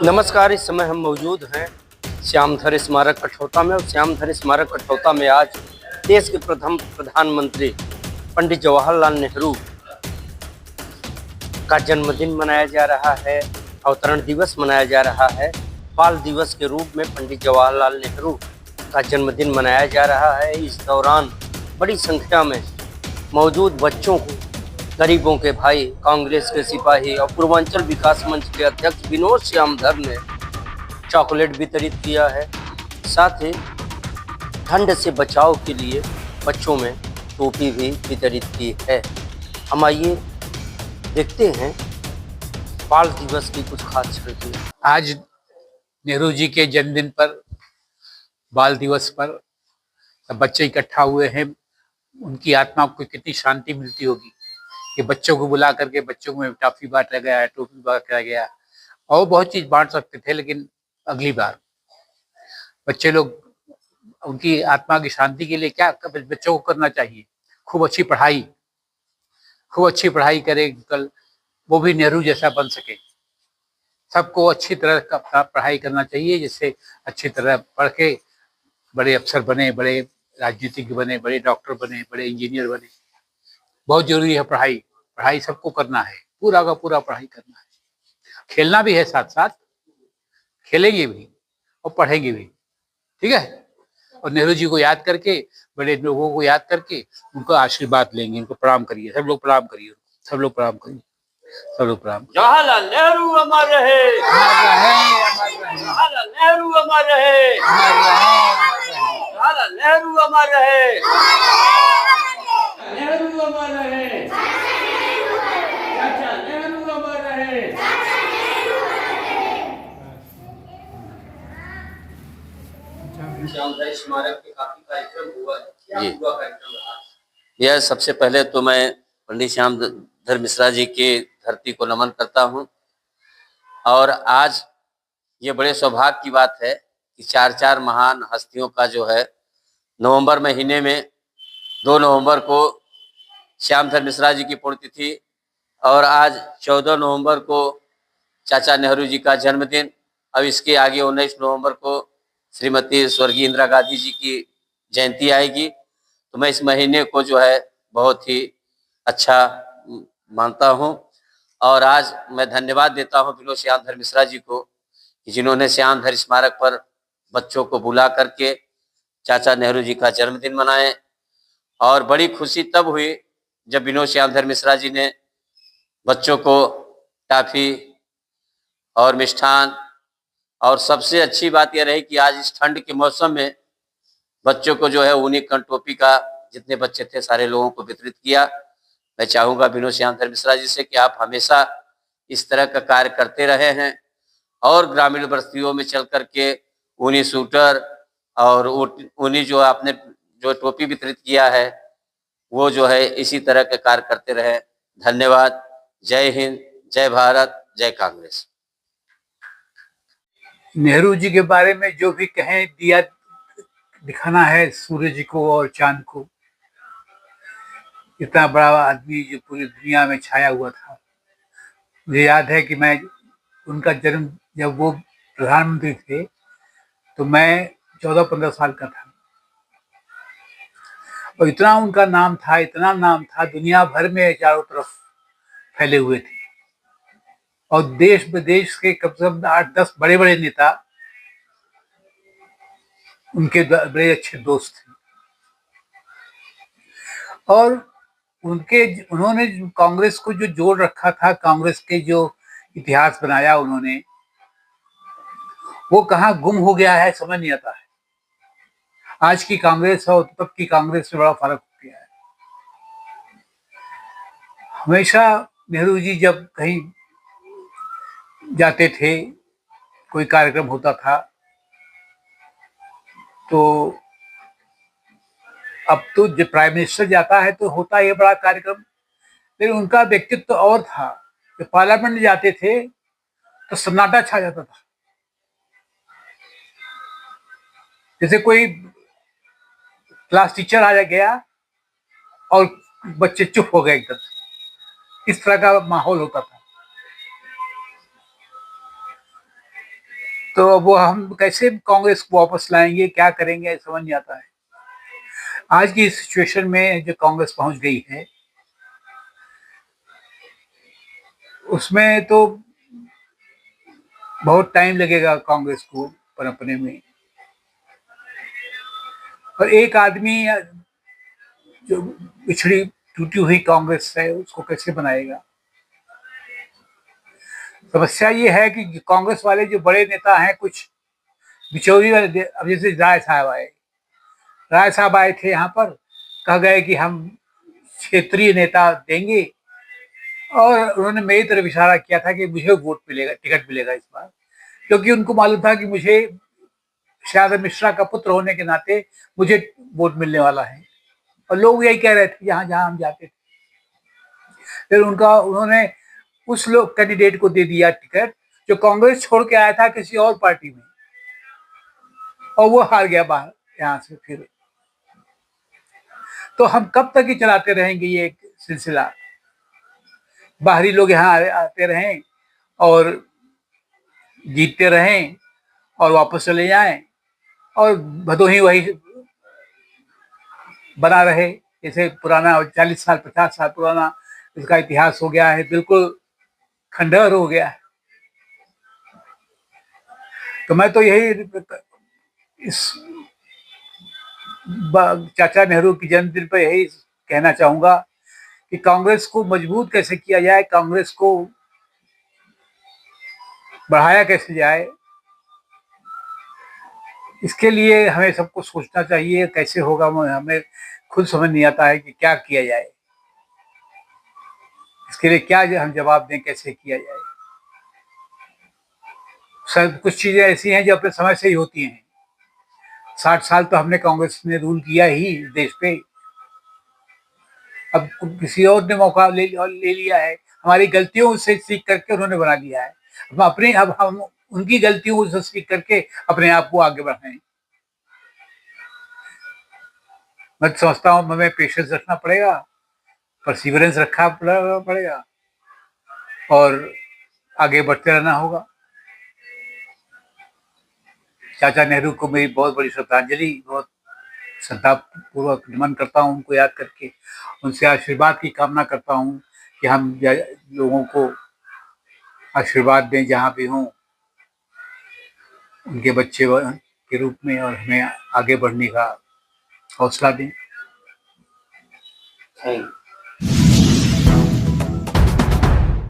नमस्कार। इस समय हम मौजूद हैं श्यामधर स्मारक कठौता में और श्यामधर स्मारक कठौता में आज देश के प्रथम प्रधानमंत्री पंडित जवाहरलाल नेहरू का जन्मदिन मनाया जा रहा है, अवतरण दिवस मनाया जा रहा है। बाल दिवस के रूप में पंडित जवाहरलाल नेहरू का जन्मदिन मनाया जा रहा है। इस दौरान बड़ी संख्या में मौजूद बच्चों को गरीबों के भाई, कांग्रेस के सिपाही और पूर्वांचल विकास मंच के अध्यक्ष विनोद श्यामधर ने चॉकलेट वितरित किया है। साथ ही ठंड से बचाव के लिए बच्चों में टोपी भी वितरित की है। हम आइए देखते हैं बाल दिवस की कुछ खास छवियां। आज नेहरू जी के जन्मदिन पर, बाल दिवस पर सब बच्चे इकट्ठा हुए हैं। उनकी आत्मा को कितनी शांति मिलती होगी कि बच्चों को बुला करके बच्चों में टॉफी बांटा गया है, टोपी बांटा गया, और बहुत चीज बांट सकते थे, लेकिन अगली बार बच्चे लोग उनकी आत्मा की शांति के लिए क्या बच्चों को करना चाहिए? खूब अच्छी पढ़ाई करे, कल वो भी नेहरू जैसा बन सके। सबको अच्छी तरह का पढ़ाई करना चाहिए, जिससे अच्छी तरह पढ़ के बड़े अफसर बने, बड़े राजनीतिज्ञ बने, बड़े डॉक्टर बने, बड़े इंजीनियर बने। बहुत जरूरी है पढ़ाई सबको करना है, पूरा का पूरा पढ़ाई करना है। खेलना भी है, साथ साथ खेलेंगे भी और पढ़ेंगे भी, ठीक है। और नेहरू जी को याद करके, बड़े लोगों को याद करके उनको आशीर्वाद लेंगे, उनको प्रणाम करिए, सब लोग प्रणाम करिए, सब लोग प्रणाम करिए, सब लोग प्रणाम। जवाहरलाल नेहरू अमर रहे, जवाहरलाल नेहरू अमर रहे, जवाहरलाल नेहरू अमर रहे, नेहरू अमर रहे, चाचा नेहरू अमर रहे। श्यामधर स्मारक के काफी कार्यक्रम हुआ है, क्या हुआ कार्यक्रम रहा? यह सबसे पहले तो मैं पंडित श्यामधर मिश्रा जी की धरती को नमन करता हूं। और आज ये बड़े सौभाग्य की बात है कि चार महान हस्तियों का जो है नवंबर महीने में 2 नवंबर को श्यामधर मिश्रा जी की पुण्यतिथि, और आज 14 नवंबर को चाचा नेहरू जी का जन्मदिन। अब इसके आगे 19 नवंबर को श्रीमती स्वर्गीय इंदिरा गांधी जी की जयंती आएगी। तो मैं इस महीने को जो है बहुत ही अच्छा मानता हूं। और आज मैं धन्यवाद देता हूं विनोद श्यामधर मिश्रा जी को, जिन्होंने श्यामधर स्मारक पर बच्चों को बुला करके चाचा नेहरू जी का जन्मदिन मनाए। और बड़ी खुशी तब हुई जब विनोद श्यामधर मिश्रा जी ने बच्चों को टॉफी और मिष्ठान, और सबसे अच्छी बात यह रही कि आज इस ठंड के मौसम में बच्चों को जो है ऊनी कन टोपी का, जितने बच्चे थे सारे लोगों को वितरित किया। मैं चाहूँगा विनोद श्यामधर मिश्रा जी से कि आप हमेशा इस तरह का कार्य करते रहे हैं, और ग्रामीण बस्तियों में चल करके ऊनी स्वेटर और ऊनी जो आपने जो टोपी वितरित किया है, वो जो है इसी तरह के कार्य करते रहे। धन्यवाद। जय हिंद, जय भारत, जय कांग्रेस। नेहरू जी के बारे में जो भी कहें, दिया दिखाना है सूरज जी को और चांद को। इतना बड़ा आदमी जो पूरी दुनिया में छाया हुआ था। मुझे याद है कि मैं उनका जन्म, जब वो प्रधानमंत्री थे तो मैं 14-15 साल का था, और इतना उनका नाम था, इतना नाम था, दुनिया भर में चारों तरफ फैले हुए थे। और देश विदेश के कम से कम 8-10 बड़े बड़े नेता उनके बड़े अच्छे दोस्त थे। और उन्होंने कांग्रेस को जो जोड़ रखा था, कांग्रेस के जो इतिहास बनाया उन्होंने, वो कहाँ गुम हो गया है समझ नहीं आता है। आज की कांग्रेस और तब की कांग्रेस में बड़ा फर्क हो गया है। हमेशा नेहरू जी जब कहीं जाते थे, कोई कार्यक्रम होता था, तो अब तो जब प्राइम मिनिस्टर जाता है तो होता है बड़ा कार्यक्रम, लेकिन उनका व्यक्तित्व तो और था। जब पार्लियामेंट में जाते थे तो सन्नाटा छा जाता था, जैसे कोई क्लास टीचर आ गया और बच्चे चुप हो गए एकदम। इस तरह का माहौल होता था। तो वो हम कैसे कांग्रेस को वापस लाएंगे, क्या करेंगे, समझ नहीं आता है। आज की सिचुएशन में जो कांग्रेस पहुंच गई है उसमें तो बहुत टाइम लगेगा कांग्रेस को पनपने में। और एक आदमी जो पिछड़ी टूटी हुई कांग्रेस है उसको कैसे बनाएगा। समस्या ये है कि कांग्रेस वाले जो बड़े नेता हैं, कुछ बिचौली वाले, अब जैसे राय साहब आए थे यहाँ पर, कह गए कि हम क्षेत्रीय नेता देंगे, और उन्होंने मेरी तरफ इशारा किया था कि मुझे वोट मिलेगा, टिकट मिलेगा इस बार, क्योंकि उनको मालूम था कि मुझे शारदा मिश्रा का पुत्र होने के नाते मुझे वोट मिलने वाला है। और लोग यही कह रहे थे जहां जहां हम जाते थे। फिर उन्होंने उस लोग कैंडिडेट को दे दिया टिकट जो कांग्रेस छोड़ के आया था किसी और पार्टी में, और वो हार गया बाहर यहाँ से। फिर तो हम कब तक ही चलाते रहेंगे ये सिलसिला। बाहरी लोग यहाँ आते रहें और जीतते रहें और वापस चले जाएं, और भदोही वही बना रहे जैसे पुराना 40 साल 50 साल पुराना इसका इतिहास हो गया है, बिल्कुल खंडहर हो गया है। तो मैं तो यही इस चाचा नेहरू की जन्मदिन पर यही कहना चाहूंगा कि कांग्रेस को मजबूत कैसे किया जाए, कांग्रेस को बढ़ाया कैसे जाए, इसके लिए हमें सबको सोचना चाहिए। कैसे होगा हमें खुद समझ नहीं आता है कि क्या किया जाए, इसके लिए क्या हम जवाब दें, कैसे किया जाए। सब कुछ चीजें ऐसी हैं जो अपने समय से ही होती हैं। 60 साल तो हमने कांग्रेस ने रूल किया ही देश पे, अब किसी और ने मौका ले लिया है। हमारी गलतियों से सीख करके उन्होंने बना लिया है। अब हम उनकी गलतियों से सीख करके अपने आप को आगे बढ़ाएं। मैं समझता हूँ हमें पेशेंस रखना पड़ेगा, परसिवरेंस रखा पड़ेगा, और आगे बढ़ते रहना होगा। चाचा नेहरू को मेरी बहुत बड़ी श्रद्धांजलि, बहुत श्रद्धापूर्वक नमन करता हूँ उनको याद करके। उनसे आशीर्वाद की कामना करता हूँ कि हम लोगों को आशीर्वाद दें जहाँ भी हों, उनके बच्चे के रूप में, और हमें आगे बढ़ने का हौसला दें। थैंक